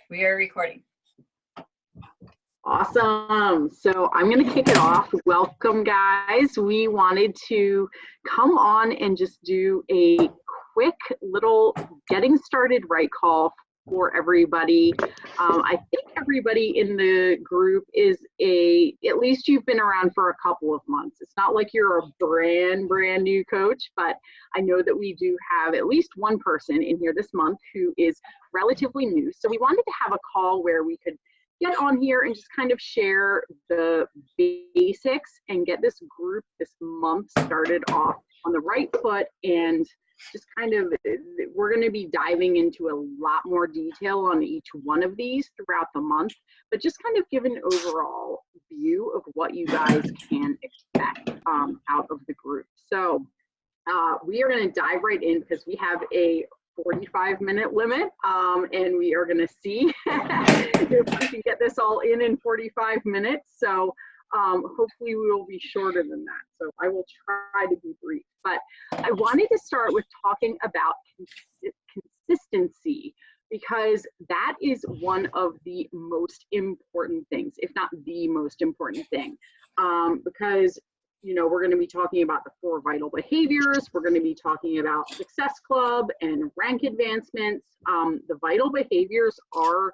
We are recording. Awesome. So I'm going to kick it off. Welcome, guys. We wanted to come on and just do a quick little getting started right call for everybody. I think everybody in the group is at least you've been around for a couple of months. It's not like you're a brand new coach, but I know that we do have at least one person in here this month who is relatively new. So we wanted to have a call where we could get on here and just kind of share the basics and get this group this month started off on the right foot, and just kind of, we're going to be diving into a lot more detail on each one of these throughout the month, but just kind of give an overall view of what you guys can expect out of the group. So we are going to dive right in because we have a 45-minute limit, and we are going to see if we can get this all in 45 minutes. So hopefully we will be shorter than that. So I will try to be brief. But I wanted to start with talking about consistency, because that is one of the most important things, if not the most important thing, because we're going to be talking about the 4 vital behaviors. We're going to be talking about Success Club and rank advancements. The vital behaviors are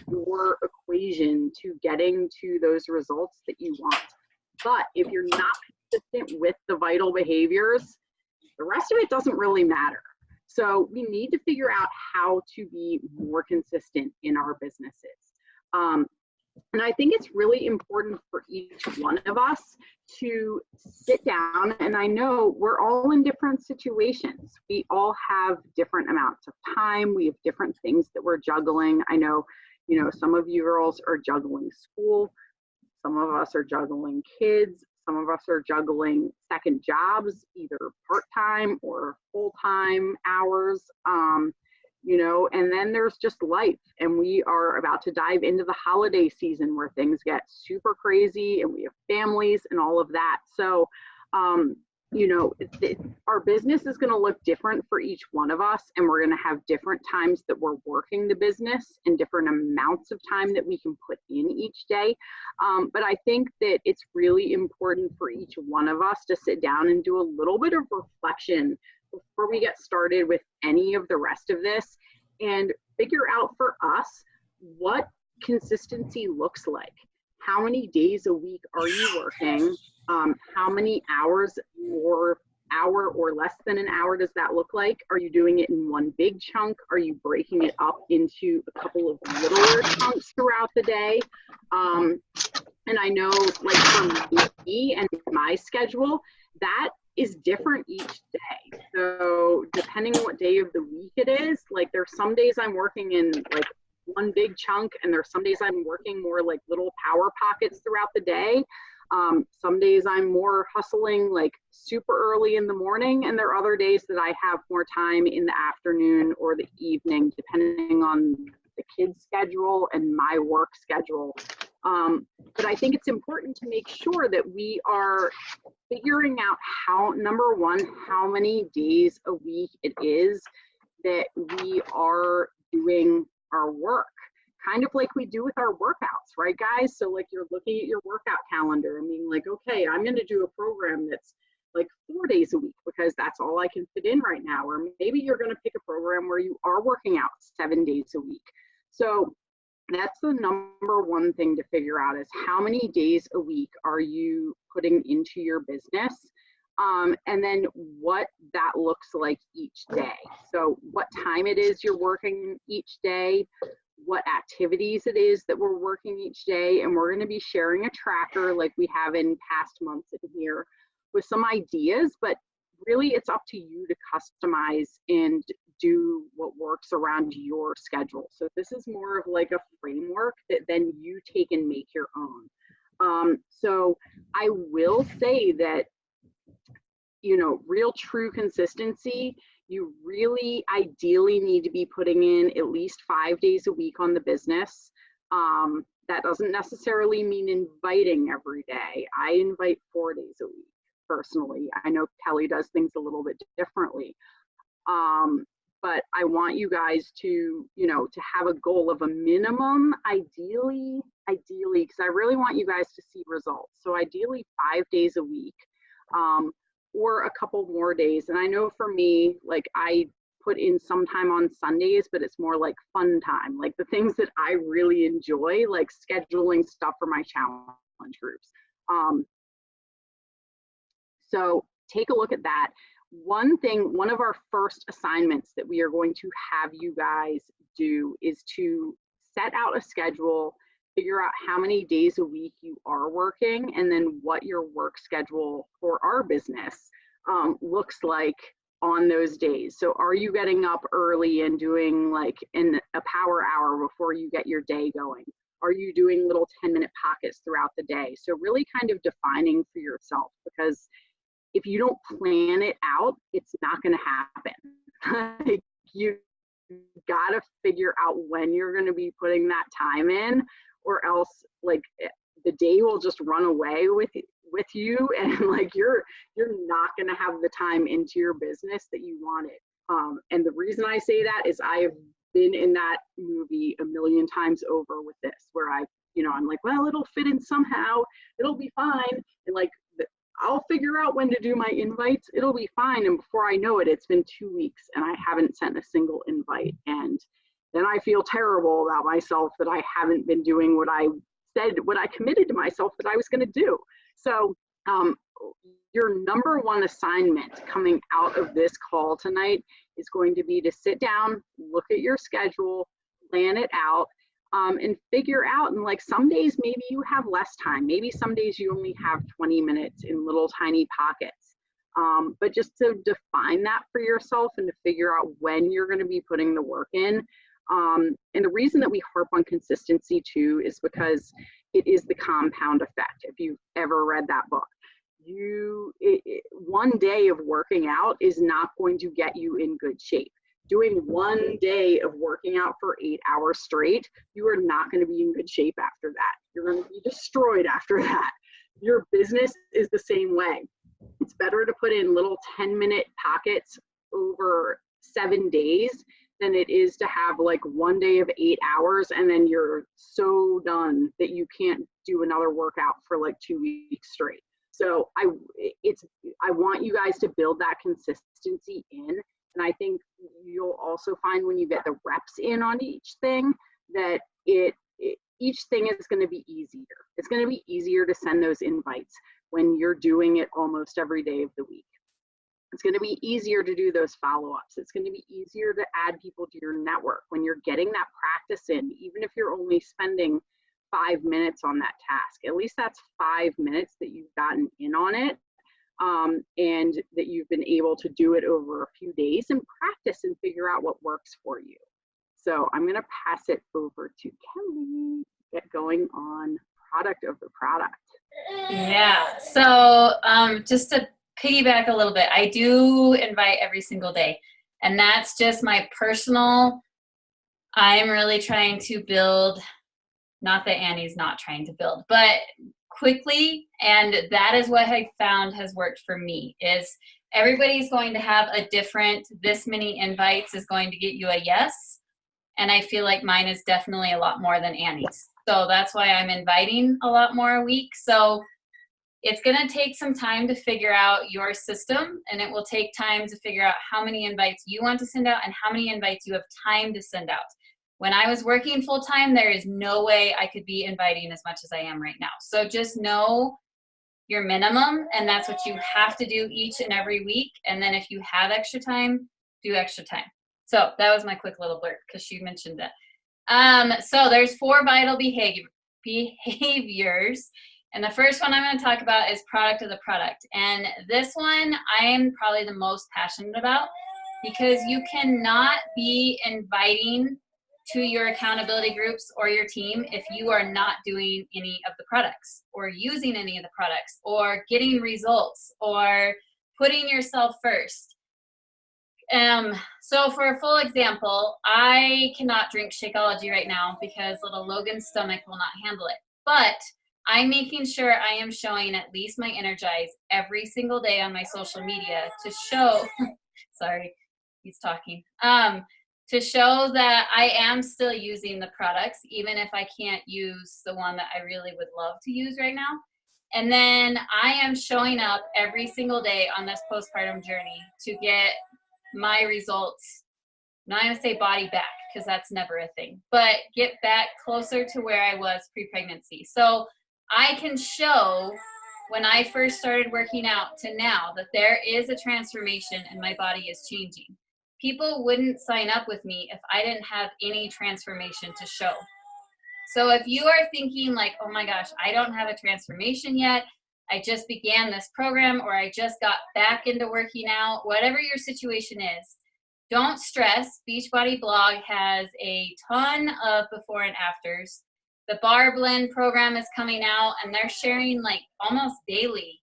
your equation to getting to those results that you want. But if you're not consistent with the vital behaviors, the rest of it doesn't really matter. So we need to figure out how to be more consistent in our businesses. And I think it's really important for each one of us to sit down, and I know we're all in different situations. We all have different amounts of time. We have different things that we're juggling. I know, some of you girls are juggling school. Some of us are juggling kids. Some of us are juggling second jobs, either part-time or full-time hours. And then there's just life, and we are about to dive into the holiday season where things get super crazy, and we have families and all of that. So, our business is going to look different for each one of us, and we're going to have different times that we're working the business and different amounts of time that we can put in each day. But I think that it's really important for each one of us to sit down and do a little bit of reflection before we get started with any of the rest of this, and figure out for us what consistency looks like. How many days a week are you working? How many hours or hour or less than an hour does that look like? Are you doing it in one big chunk? Are you breaking it up into a couple of littler chunks throughout the day? And I know, like, for me and my schedule, that is different each day. So depending on what day of the week it is, like, there's some days I'm working in like one big chunk, and there's some days I'm working more like little power pockets throughout the day. Some days I'm more hustling like super early in the morning, and there are other days that I have more time in the afternoon or the evening, depending on the kids' schedule and my work schedule. But I think it's important to make sure that we are figuring out number one, how many days a week it is that we are doing our work, kind of like we do with our workouts, right, guys? So like, you're looking at your workout calendar and being like, okay, I'm going to do a program that's like 4 days a week because that's all I can fit in right now. Or maybe you're going to pick a program where you are working out 7 days a week. So that's the number one thing to figure out, is how many days a week are you putting into your business, and then what that looks like each day. So what time it is you're working each day, what activities it is that we're working each day, and we're going to be sharing a tracker like we have in past months in here with some ideas, but really it's up to you to customize and do what works around your schedule. So this is more of like a framework that then you take and make your own. So I will say that, real true consistency, you really ideally need to be putting in at least 5 days a week on the business. That doesn't necessarily mean inviting every day. I invite 4 days a week personally. I know Kelly does things a little bit differently. but I want you guys to, you know, to have a goal of a minimum, ideally, because I really want you guys to see results. So ideally 5 days a week, or a couple more days. And I know for me, like I put in some time on Sundays, but it's more like fun time, like the things that I really enjoy, like scheduling stuff for my challenge groups. So take a look at that. One thing, one of our first assignments that we are going to have you guys do is to set out a schedule, figure out how many days a week you are working, and then what your work schedule for our business looks like on those days. So are you getting up early and doing like a power hour before you get your day going? Are you doing little 10-minute pockets throughout the day? So really kind of defining for yourself, because if you don't plan it out, it's not going to happen. Like, you got to figure out when you're going to be putting that time in, or else like the day will just run away with you, and like you're not going to have the time into your business that you wanted. And the reason I say that is I have been in that movie a million times over with this, where I'm like, well, it'll fit in somehow, it'll be fine, and like I'll figure out when to do my invites, it'll be fine. And before I know it, it's been 2 weeks and I haven't sent a single invite. And then I feel terrible about myself that I haven't been doing what I committed to myself that I was going to do. So your number one assignment coming out of this call tonight is going to be to sit down, look at your schedule, plan it out, and figure out, and like some days maybe you have less time, maybe some days you only have 20 minutes in little tiny pockets, but just to define that for yourself and to figure out when you're going to be putting the work in. And the reason that we harp on consistency too is because it is the compound effect. If you've ever read that book, one day of working out is not going to get you in good shape. Doing one day of working out for 8 hours straight, you are not going to be in good shape after that. You're going to be destroyed after that. Your business is the same way. It's better to put in little 10-minute pockets over 7 days than it is to have like one day of 8 hours and then you're so done that you can't do another workout for like 2 weeks straight. So I want you guys to build that consistency in. And I think you'll also find when you get the reps in on each thing that each thing is going to be easier. It's going to be easier to send those invites when you're doing it almost every day of the week. It's going to be easier to do those follow-ups. It's going to be easier to add people to your network when you're getting that practice in, even if you're only spending 5 minutes on that task. At least that's 5 minutes that you've gotten in on it. And that you've been able to do it over a few days and practice and figure out what works for you. So I'm going to pass it over to Kelly, get going on product of the product. Yeah, so just to piggyback a little bit, I do invite every single day, and that's just my personal, I'm really trying to build, not that Annie's not trying to build, but quickly, and that is what I found has worked for me, is everybody's going to have a different, this many invites is going to get you a yes, and I feel like mine is definitely a lot more than Annie's. So that's why I'm inviting a lot more a week. So it's going to take some time to figure out your system, and it will take time to figure out how many invites you want to send out and how many invites you have time to send out. When I was working full time, there is no way I could be inviting as much as I am right now. So just know your minimum, and that's what you have to do each and every week. And then if you have extra time, do extra time. So that was my quick little blurb because she mentioned it. So there's 4 vital behaviors. And the first one I'm going to talk about is product of the product. And this one I am probably the most passionate about, because you cannot be inviting to your accountability groups or your team if you are not doing any of the products or using any of the products or getting results or putting yourself first. So for a full example, I cannot drink Shakeology right now because little Logan's stomach will not handle it. But I'm making sure I am showing at least my Energize every single day on my social media to show, sorry, he's talking. To show that I am still using the products, even if I can't use the one that I really would love to use right now. And then I am showing up every single day on this postpartum journey to get my results. I'm not going to say body back because that's never a thing, but get back closer to where I was pre-pregnancy. So I can show when I first started working out to now that there is a transformation and my body is changing. People wouldn't sign up with me if I didn't have any transformation to show. So if you are thinking like, oh my gosh, I don't have a transformation yet, I just began this program, or I just got back into working out, whatever your situation is, don't stress. Beachbody blog has a ton of before and afters. The Bar Blend program is coming out, and they're sharing like almost daily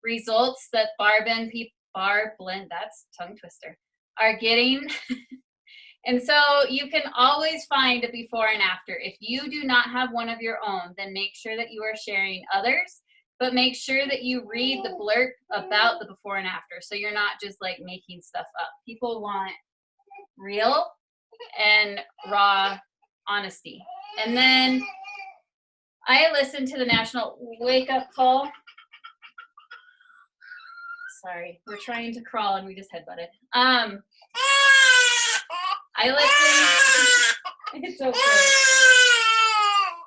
results that Bar Blend, that's tongue twister, are getting. And so you can always find a before and after. If you do not have one of your own, then make sure that you are sharing others, but make sure that you read the blurb about the before and after. So you're not just like making stuff up. People want real and raw honesty. And then I listened to the National Wake Up Call. Sorry, we're trying to crawl and we just headbutted. I listened, it's okay,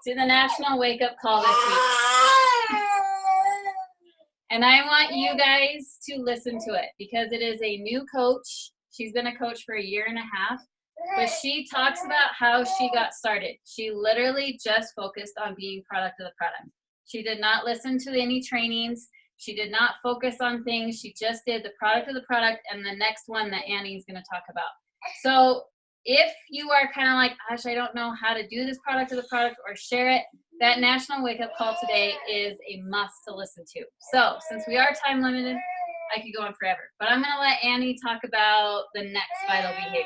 to the National Wake Up Call this week. And I want you guys to listen to it because it is a new coach. She's been a coach for 1.5 years, but she talks about how she got started. She literally just focused on being product of the product. She did not listen to any trainings. She did not focus on things. She just did the product of the product and the next one that Annie's going to talk about. So if you are kind of like, gosh, I don't know how to do this product of the product or share it, that National Wake Up Call today is a must to listen to. So since we are time limited, I could go on forever, but I'm going to let Annie talk about the next vital behavior.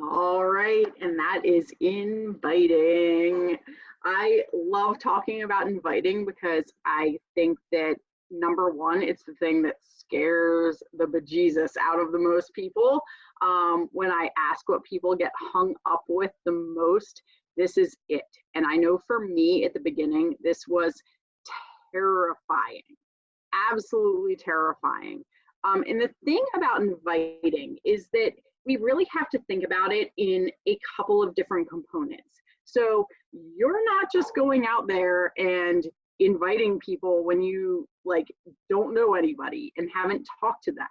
All right, and that is inviting. I love talking about inviting because I think that number one, it's the thing that scares the bejesus out of the most people. When I ask what people get hung up with the most, this is it. And I know for me at the beginning, this was terrifying, absolutely terrifying. And the thing about inviting is that we really have to think about it in a couple of different components. So you're not just going out there and inviting people when you like don't know anybody and haven't talked to them.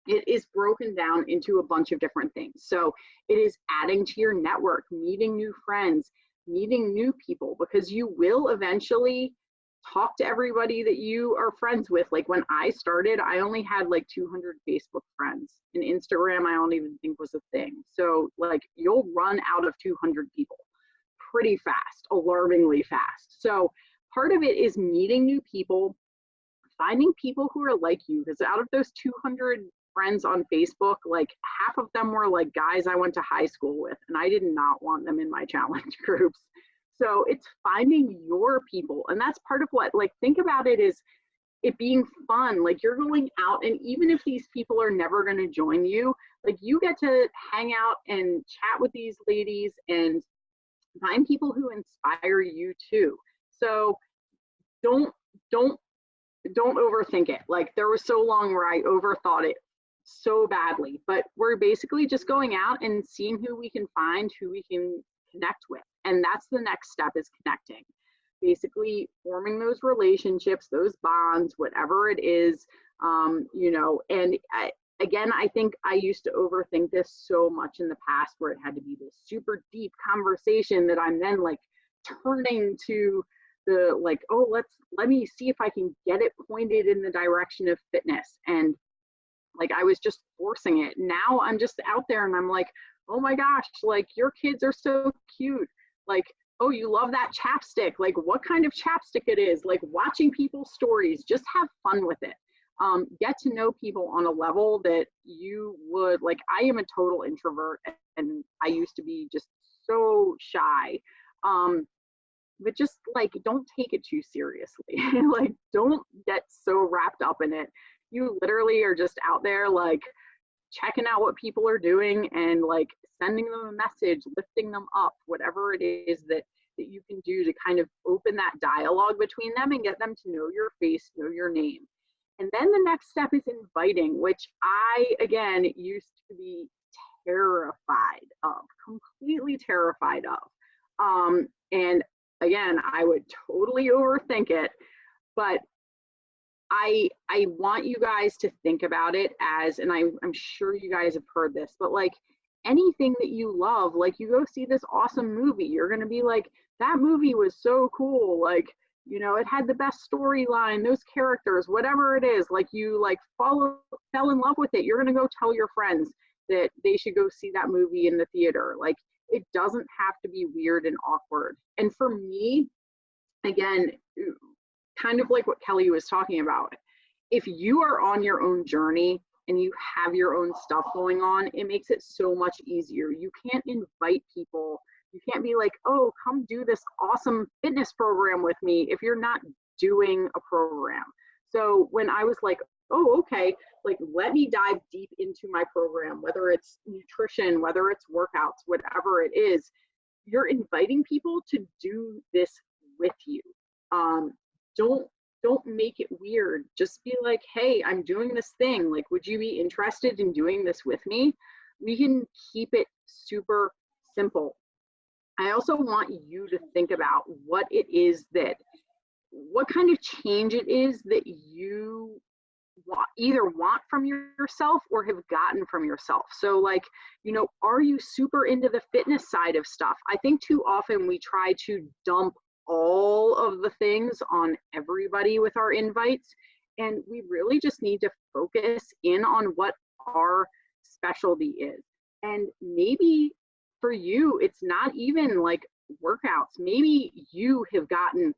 It is broken down into a bunch of different things. So it is adding to your network, meeting new friends, meeting new people, because you will eventually talk to everybody that you are friends with. Like when I started, I only had like 200 Facebook friends, and Instagram I don't even think was a thing. So like you'll run out of 200 people pretty fast, alarmingly fast. So part of it is meeting new people, finding people who are like you, because out of those 200 friends on Facebook, like half of them were like guys I went to high school with, and I did not want them in my challenge groups. So it's finding your people. And that's part of what, like, think about it as it being fun. Like you're going out, and even if these people are never going to join you, like you get to hang out and chat with these ladies and find people who inspire you too. So don't overthink it. Like there was so long where I overthought it so badly, but we're basically just going out and seeing who we can find, who we can connect with. And that's the next step, is connecting, basically forming those relationships, those bonds, whatever it is, and I think I used to overthink this so much in the past, where it had to be this super deep conversation that I'm then like turning to the like, oh, let me see if I can get it pointed in the direction of fitness. And like I was just forcing it. Now I'm just out there and I'm like, oh my gosh, like your kids are so cute. Like, oh, you love that chapstick. Like what kind of chapstick it is. Like watching people's stories, just have fun with it. Get to know people on a level that you would, like, I am a total introvert and I used to be just so shy. But just like, don't take it too seriously. Like, don't get so wrapped up in it. you literally are just out there like checking out what people are doing and like sending them a message, lifting them up, whatever it is that you can do to kind of open that dialogue between them and get them to know your face, know your name. And then the next step is inviting, which I, again, used to be terrified of, completely terrified of. And again, I would totally overthink it, but I want you guys to think about it as, and I'm sure you guys have heard this, but like anything that you love, like you go see this awesome movie, you're going to be like, that movie was so cool. Like, you know, it had the best storyline, those characters, whatever it is, like you like fell in love with it. You're going to go tell your friends that they should go see that movie in the theater. Like, it doesn't have to be weird and awkward. And for me, again, kind of like what Kelly was talking about, if you are on your own journey and you have your own stuff going on, it makes it so much easier. You can't invite people. You can't be like, oh, come do this awesome fitness program with me if you're not doing a program. So when I was like, oh, okay, like let me dive deep into my program, whether it's nutrition, whether it's workouts, whatever it is, you're inviting people to do this with you. Don't make it weird. Just be like, hey, I'm doing this thing. Like, would you be interested in doing this with me? We can keep it super simple. I also want you to think about what it is what kind of change it is that you either want from yourself or have gotten from yourself. So like, you know, are you super into the fitness side of stuff? I think too often we try to dump all of the things on everybody with our invites, and we really just need to focus in on what our specialty is. And maybe for you, it's not even like workouts. Maybe you have gotten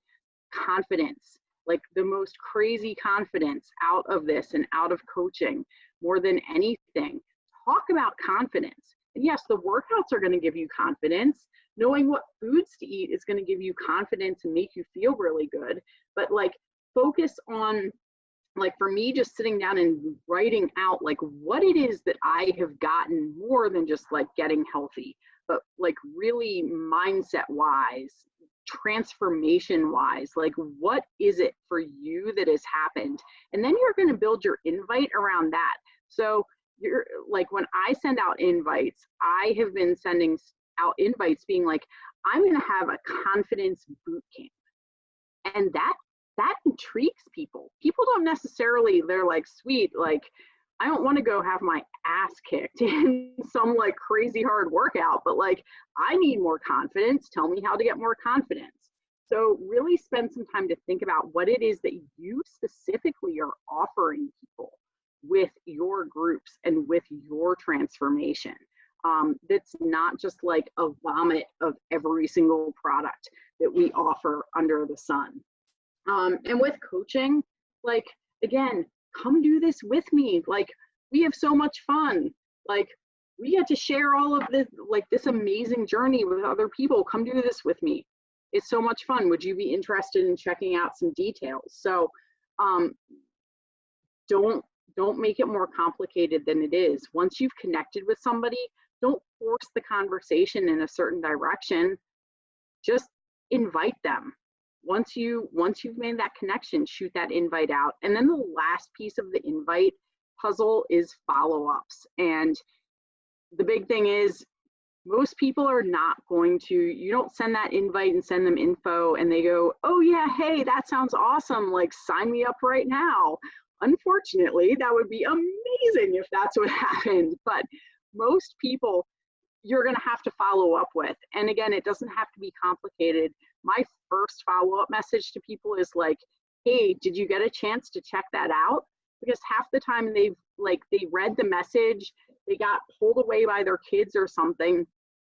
confidence, like the most crazy confidence out of this and out of coaching more than anything. Talk about confidence. And yes, the workouts are going to give you confidence. Knowing what foods to eat is going to give you confidence and make you feel really good. But like focus on, like for me, just sitting down and writing out like what it is that I have gotten more than just like getting healthy, but like really mindset wise, transformation wise, like what is it for you that has happened? And then you're going to build your invite around that. So you're like, when I send out invites, I have been sending out invites being like, I'm going to have a confidence boot camp. And that intrigues people. People don't necessarily, they're like, sweet, like, I don't want to go have my ass kicked in some like crazy hard workout, but like, I need more confidence. Tell me how to get more confidence. So really spend some time to think about what it is that you specifically are offering people with your groups and with your transformation. That's not just like a vomit of every single product that we offer under the sun. And with coaching, like, again, come do this with me. Like, we have so much fun. Like, we get to share all of this, like this amazing journey with other people. Come do this with me. It's so much fun. Would you be interested in checking out some details? So don't make it more complicated than it is. Once you've connected with somebody, don't force the conversation in a certain direction. Just invite them. Once you've made that connection, shoot that invite out. And then the last piece of the invite puzzle is follow-ups. And the big thing is, most people are not going to, you don't send that invite and send them info and they go, oh yeah, hey, that sounds awesome, like sign me up right now. Unfortunately, that would be amazing if that's what happened. But most people, you're going to have to follow up with. And again, it doesn't have to be complicated. My first follow-up message to people is like, hey, did you get a chance to check that out? Because half the time they read the message, they got pulled away by their kids or something.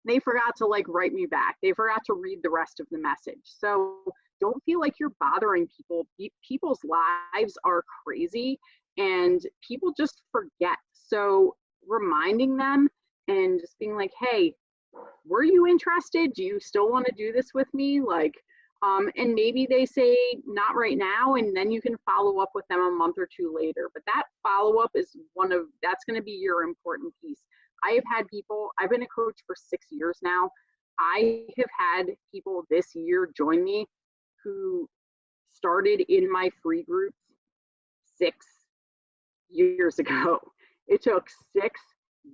They forgot to like write me back. They forgot to read the rest of the message. So don't feel like you're bothering people. People's lives are crazy and people just forget. So reminding them and just being like, hey, were you interested? Do you still want to do this with me? Like, And maybe they say not right now, and then you can follow up with them a month or two later. But that follow up is that's going to be your important piece. I have had people, I've been a coach for 6 years now. I have had people this year join me who started in my free groups 6 years ago. It took 6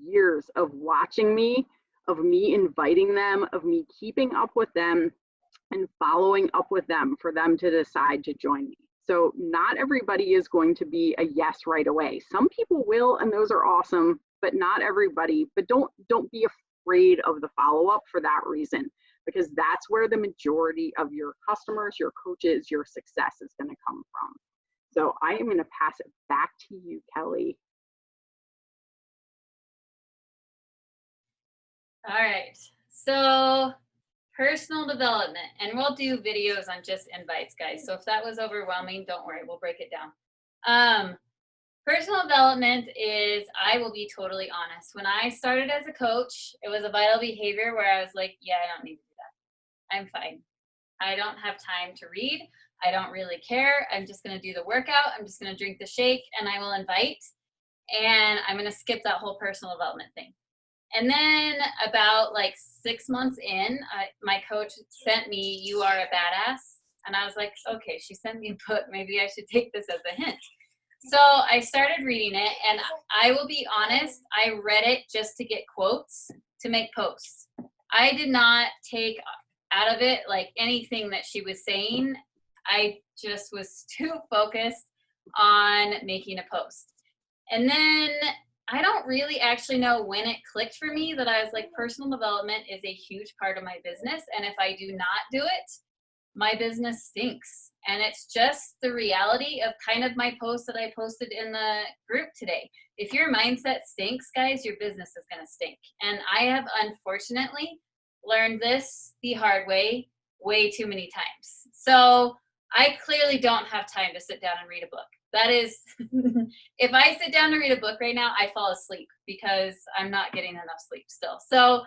years of watching me, of me inviting them, of me keeping up with them and following up with them for them to decide to join me. So not everybody is going to be a yes right away. Some people will, and those are awesome, but not everybody. But don't be afraid of the follow-up for that reason, because that's where the majority of your customers, your coaches, your success is going to come from. So I am going to pass it back to you, Kelly. All right. So personal development, and we'll do videos on just invites, guys. So if that was overwhelming, don't worry, we'll break it down. Personal development is, I will be totally honest. When I started as a coach, it was a vital behavior where I was like, yeah, I don't need to do that. I'm fine. I don't have time to read. I don't really care. I'm just going to do the workout. I'm just going to drink the shake, and I will invite. And I'm going to skip that whole personal development thing. And then about like 6 months in, my coach sent me, "You Are a Badass." And I was like, okay, she sent me a book. Maybe I should take this as a hint. So I started reading it, and I will be honest, I read it just to get quotes to make posts. I did not take out of it like anything that she was saying. I just was too focused on making a post. And then I don't really actually know when it clicked for me that I was like, personal development is a huge part of my business. And if I do not do it, my business stinks. And it's just the reality of kind of my post that I posted in the group today. If your mindset stinks, guys, your business is going to stink. And I have unfortunately learned this the hard way too many times. So I clearly don't have time to sit down and read a book. That is, if I sit down to read a book right now, I fall asleep because I'm not getting enough sleep still. So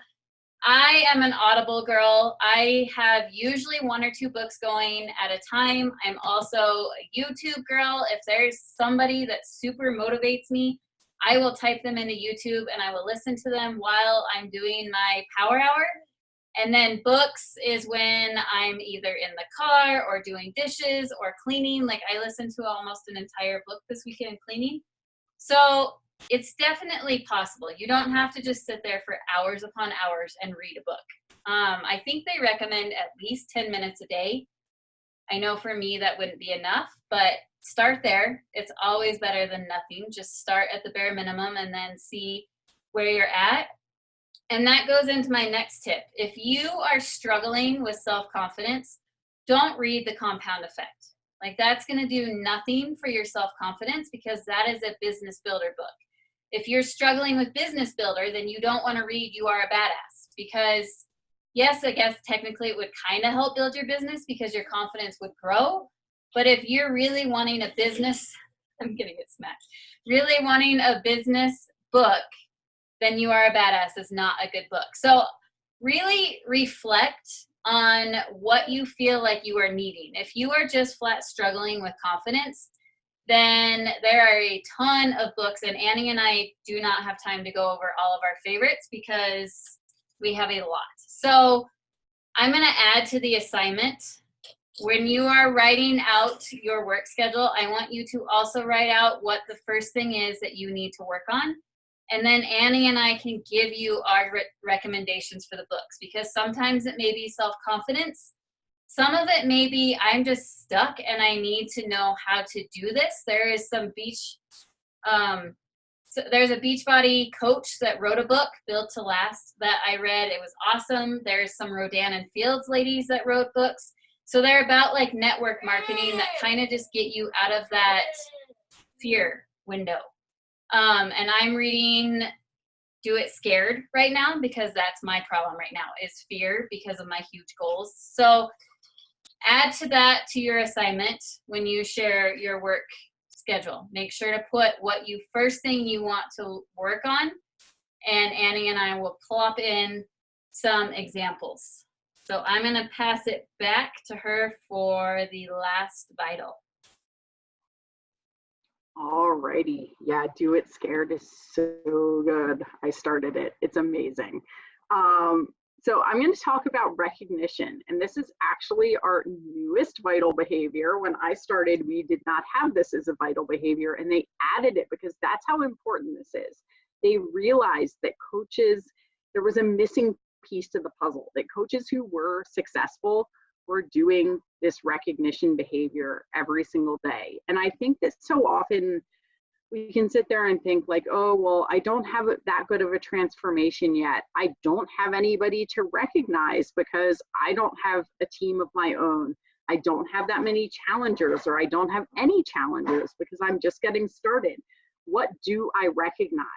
I am an Audible girl. I have usually 1 or 2 books going at a time. I'm also a YouTube girl. If there's somebody that super motivates me, I will type them into YouTube and I will listen to them while I'm doing my power hour. And then books is when I'm either in the car or doing dishes or cleaning. Like I listened to almost an entire book this weekend cleaning. So it's definitely possible. You don't have to just sit there for hours upon hours and read a book. I think they recommend at least 10 minutes a day. I know for me that wouldn't be enough, but start there. It's always better than nothing. Just start at the bare minimum and then see where you're at. And that goes into my next tip. If you are struggling with self-confidence, don't read The Compound Effect. Like that's going to do nothing for your self-confidence because that is a business builder book. If you're struggling with business builder, then you don't want to read You Are a Badass because yes, I guess technically it would kind of help build your business because your confidence would grow. But if you're really wanting a business, I'm going to get smacked, really wanting a business book, then You Are a Badass is not a good book. So really reflect on what you feel like you are needing. If you are just flat struggling with confidence, then there are a ton of books, and Annie and I do not have time to go over all of our favorites because we have a lot. So I'm going to add to the assignment. When you are writing out your work schedule, I want you to also write out what the first thing is that you need to work on. And then Annie and I can give you our recommendations for the books because sometimes it may be self-confidence. Some of it may be I'm just stuck and I need to know how to do this. There is some so there's a Beachbody coach that wrote a book, Built to Last, that I read. It was awesome. There's some Rodan and Fields ladies that wrote books. So they're about like network marketing that kind of just get you out of that fear window. And I'm reading Do It Scared right now because that's my problem right now is fear because of my huge goals. So add to that to your assignment when you share your work schedule. Make sure to put what you first thing you want to work on, and Annie and I will plop in some examples. So I'm going to pass it back to her for the last vital. Alrighty. Yeah, Do It Scared is so good. I started it. It's amazing. So I'm going to talk about recognition, and this is actually our newest vital behavior. When I started, we did not have this as a vital behavior, and they added it because that's how important this is. They realized that coaches, there was a missing piece to the puzzle, that coaches who were successful were doing this recognition behavior every single day. And I think that so often we can sit there and think like, oh, well, I don't have that good of a transformation yet. I don't have anybody to recognize because I don't have a team of my own. I don't have that many challengers, or I don't have any challengers because I'm just getting started. What do I recognize?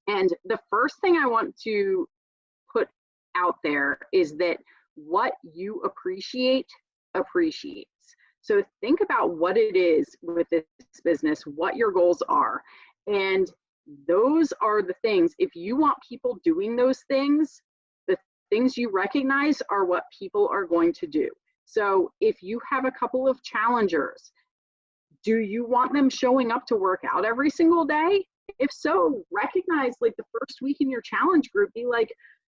And the first thing I want to put out there is that what you appreciate appreciates. So think about what it is with this business, what your goals are. And those are the things, if you want people doing those things, the things you recognize are what people are going to do. So if you have a couple of challengers, do you want them showing up to work out every single day? If so, recognize like the first week in your challenge group, be like,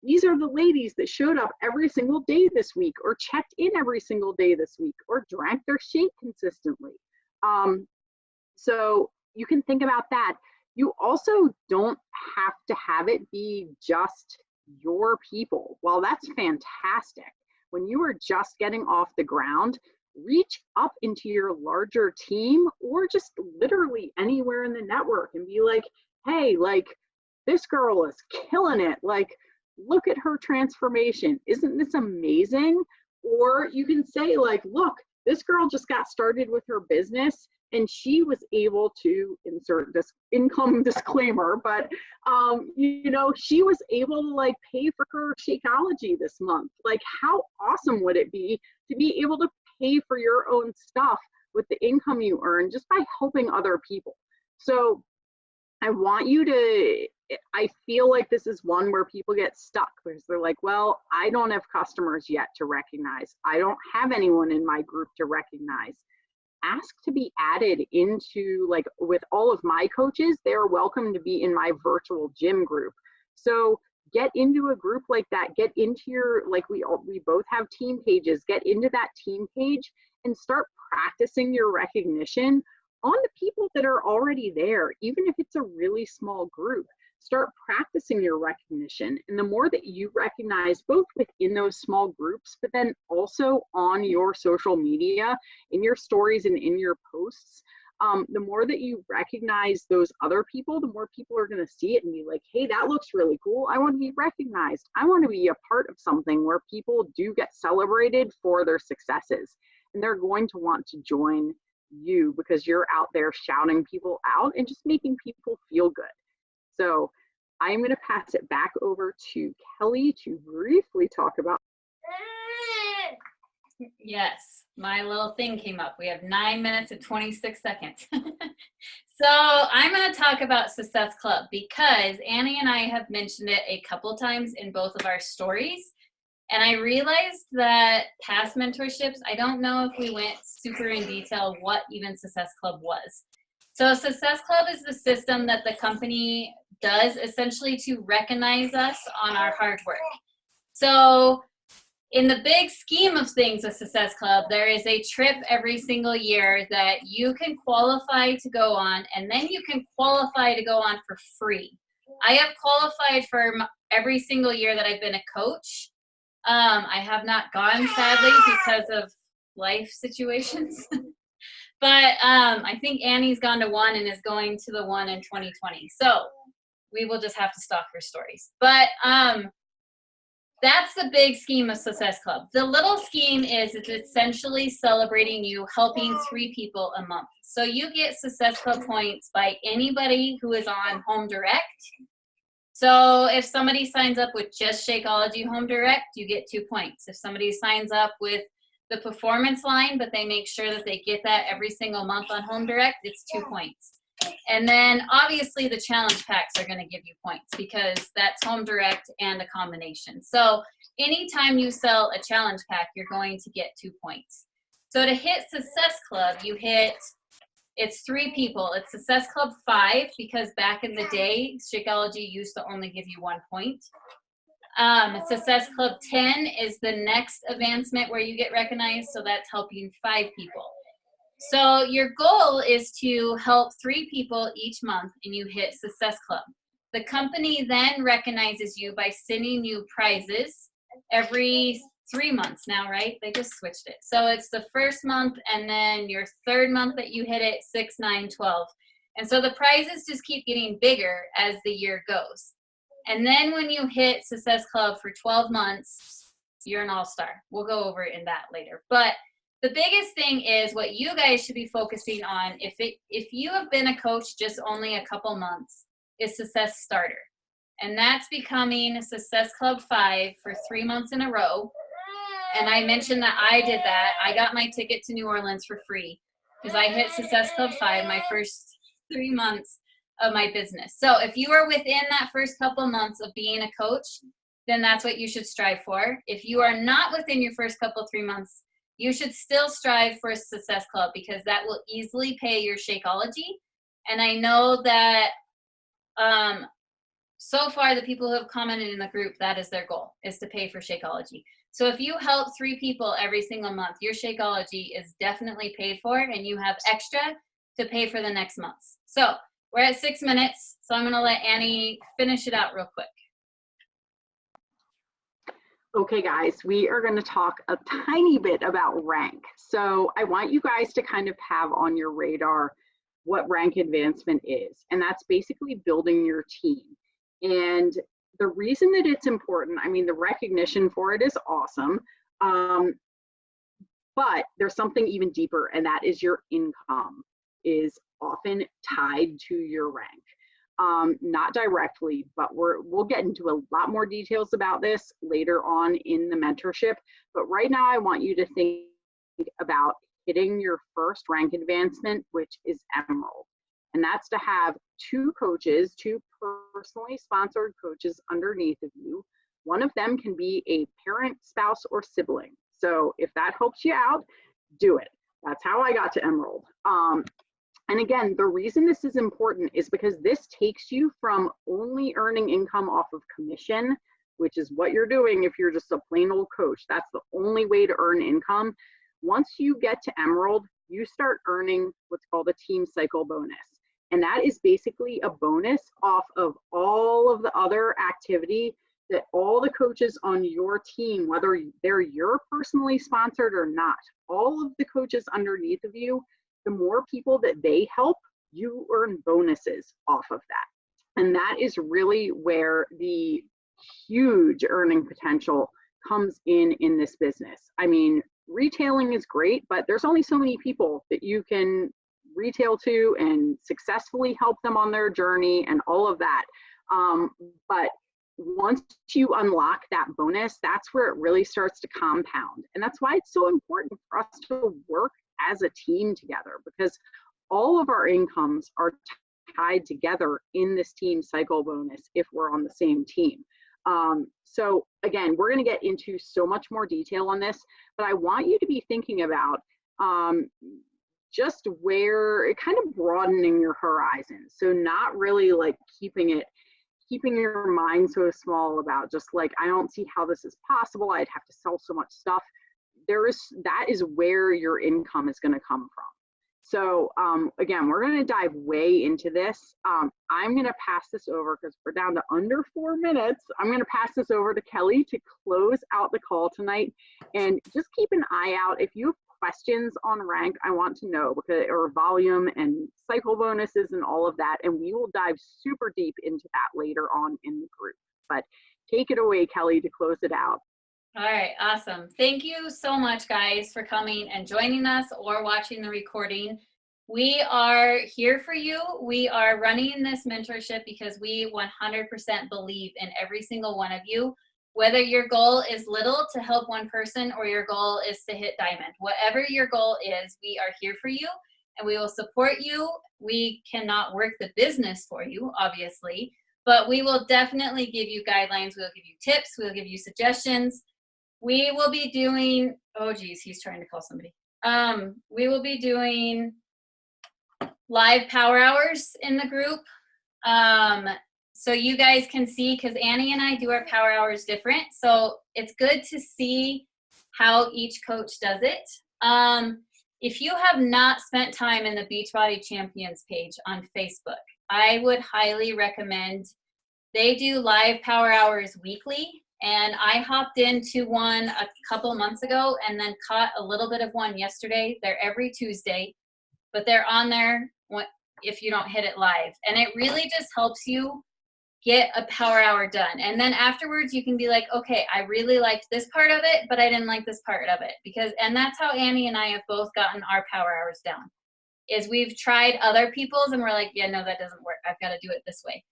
these are the ladies that showed up every single day this week, or checked in every single day this week, or drank their shake consistently. So you can think about that. You also don't have to have it be just your people. While that's fantastic, when you are just getting off the ground, reach up into your larger team, or just literally anywhere in the network, and be like, hey, like, this girl is killing it. Like, look at her transformation. Isn't this amazing? Or you can say like, look, this girl just got started with her business and she was able to insert this income disclaimer, but you know, she was able to like pay for her Shakeology this month. Like, how awesome would it be to be able to pay for your own stuff with the income you earn just by helping other people? So I want you to, I feel like this is one where people get stuck because they're like, well, I don't have customers yet to recognize. I don't have anyone in my group to recognize. Ask to be added into, like, with all of my coaches, they're welcome to be in my virtual gym group. So get into a group like that, get into your, like, we both have team pages, get into that team page and start practicing your recognition on the people that are already there. Even if it's a really small group, start practicing your recognition. And the more that you recognize both within those small groups, but then also on your social media, in your stories and in your posts, the more that you recognize those other people, the more people are going to see it and be like, hey, that looks really cool. I want to be recognized. I want to be a part of something where people do get celebrated for their successes. And they're going to want to join you because you're out there shouting people out and just making people feel good. So I'm going to pass it back over to Kelly to briefly talk about. Yes, my little thing came up. We have 9 minutes and 26 seconds. So I'm going to talk about Success Club because Annie and I have mentioned it a couple times in both of our stories. And I realized that past mentorships, I don't know if we went super in detail what even Success Club was. So Success Club is the system that the company does essentially to recognize us on our hard work. So in the big scheme of things with Success Club, there is a trip every single year that you can qualify to go on, and then you can qualify to go on for free. I have qualified for every single year that I've been a coach. I have not gone, sadly, because of life situations. But I think Annie's gone to one and is going to the one in 2020. So we will just have to stalk her stories. But that's the big scheme of Success Club. The little scheme is it's essentially celebrating you helping 3 people a month. So you get Success Club points by anybody who is on Home Direct. So if somebody signs up with just Shakeology Home Direct, you get 2 points. If somebody signs up with the performance line, but they make sure that they get that every single month on Home Direct, it's 2 points. And then obviously the challenge packs are going to give you points because that's home direct and a combination. So anytime you sell a challenge pack, you're going to get 2 points. So to hit Success Club, it's 3 people. It's Success Club 5 because back in the day, Shakeology used to only give you 1 point. Success Club 10 is the next advancement where you get recognized, so that's helping 5 people. So your goal is to help 3 people each month and you hit Success Club. The company then recognizes you by sending you prizes every 3 months now, right? They just switched it. So it's the first month and then your 3rd month that you hit it, 6, 9, 12. And so the prizes just keep getting bigger as the year goes. And then when you hit Success Club for 12 months, you're an all-star. We'll go over it in that later. But the biggest thing is what you guys should be focusing on if you have been a coach just only a couple months is Success Starter. And that's becoming Success Club 5 for 3 months in a row. And I mentioned that I did that. I got my ticket to New Orleans for free because I hit Success Club 5 my first 3 months of my business. So if you are within that first couple months of being a coach, then that's what you should strive for. If you are not within your first couple 3 months, you should still strive for a Success Club because that will easily pay your Shakeology. And I know that so far the people who have commented in the group, that is their goal, is to pay for Shakeology. So if you help 3 people every single month, your Shakeology is definitely paid for and you have extra to pay for the next months. So we're at 6 minutes, so I'm going to let Annie finish it out real quick. Okay, guys, we are going to talk a tiny bit about rank. So I want you guys to kind of have on your radar what rank advancement is, and that's basically building your team. And the reason that it's important, I mean, the recognition for it is awesome, but there's something even deeper, and that is your income is often tied to your rank. Not directly, but we'll get into a lot more details about this later on in the mentorship. But right now I want you to think about hitting your first rank advancement, which is Emerald. And that's to have 2 coaches, 2 personally sponsored coaches underneath of you. One of them can be a parent, spouse, or sibling. So if that helps you out, do it. That's how I got to Emerald. And again, the reason this is important is because this takes you from only earning income off of commission, which is what you're doing if you're just a plain old coach. That's the only way to earn income. Once you get to Emerald, you start earning what's called a team cycle bonus. And that is basically a bonus off of all of the other activity that all the coaches on your team, whether they're your personally sponsored or not, all of the coaches underneath of you, the more people that they help, you earn bonuses off of that. And that is really where the huge earning potential comes in this business. I mean, retailing is great, but there's only so many people that you can retail to and successfully help them on their journey and all of that. But once you unlock that bonus, that's where it really starts to compound. And that's why it's so important for us to work as a team together, because all of our incomes are tied together in this team cycle bonus if we're on the same team. So again, we're going to get into so much more detail on this, but I want you to be thinking about just where it kind of broadening your horizon. So not really like keeping your mind so small about just like, I don't see how this is possible. I'd have to sell so much stuff. That is where your income is going to come from. So again, we're going to dive way into this. I'm going to pass this over because we're down to under 4 minutes. I'm going to pass this over to Kelly to close out the call tonight. And just keep an eye out. If you have questions on rank, I want to know, because, or volume and cycle bonuses and all of that. And we will dive super deep into that later on in the group. But take it away, Kelly, to close it out. All right, awesome. Thank you so much, guys, for coming and joining us or watching the recording. We are here for you. We are running this mentorship because we 100% believe in every single one of you. Whether your goal is little to help one person or your goal is to hit diamond, whatever your goal is, we are here for you. and we will support you. We cannot work the business for you, obviously, but we will definitely give you guidelines. We'll give you tips. We'll give you suggestions. We will be doing, oh geez, he's trying to call somebody. We will be doing live power hours in the group. So you guys can see, because Annie and I do our power hours different. So it's good to see how each coach does it. If you have not spent time in the Beachbody Champions page on Facebook, I would highly recommend. They do live power hours weekly, and I hopped into one a couple months ago and then caught a little bit of one yesterday. They're every Tuesday, but they're on there if you don't hit it live. And it really just helps you get a power hour done. And then afterwards you can be like, okay, I really liked this part of it, but I didn't like this part of it. And that's how Annie and I have both gotten our power hours down, is we've tried other people's and we're like, yeah, no, that doesn't work. I've got to do it this way.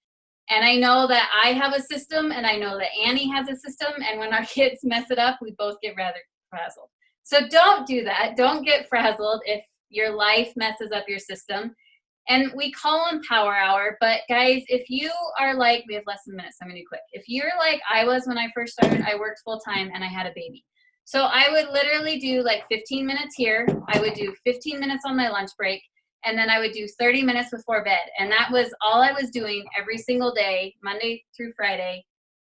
And I know that I have a system, and I know that Annie has a system, and when our kids mess it up, we both get rather frazzled. So don't do that. Don't get frazzled if your life messes up your system. And we call them power hour, but guys, if you are like, we have less than a minute, so I'm gonna be quick. If you're like I was when I first started, I worked full time and I had a baby. So I would literally do like 15 minutes here. I would do 15 minutes on my lunch break, and then I would do 30 minutes before bed. And that was all I was doing every single day, Monday through Friday.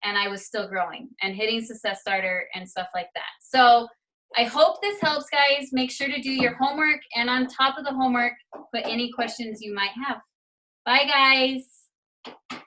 And I was still growing and hitting Success Starter and stuff like that. So I hope this helps, guys. Make sure to do your homework, and on top of the homework, put any questions you might have. Bye, guys.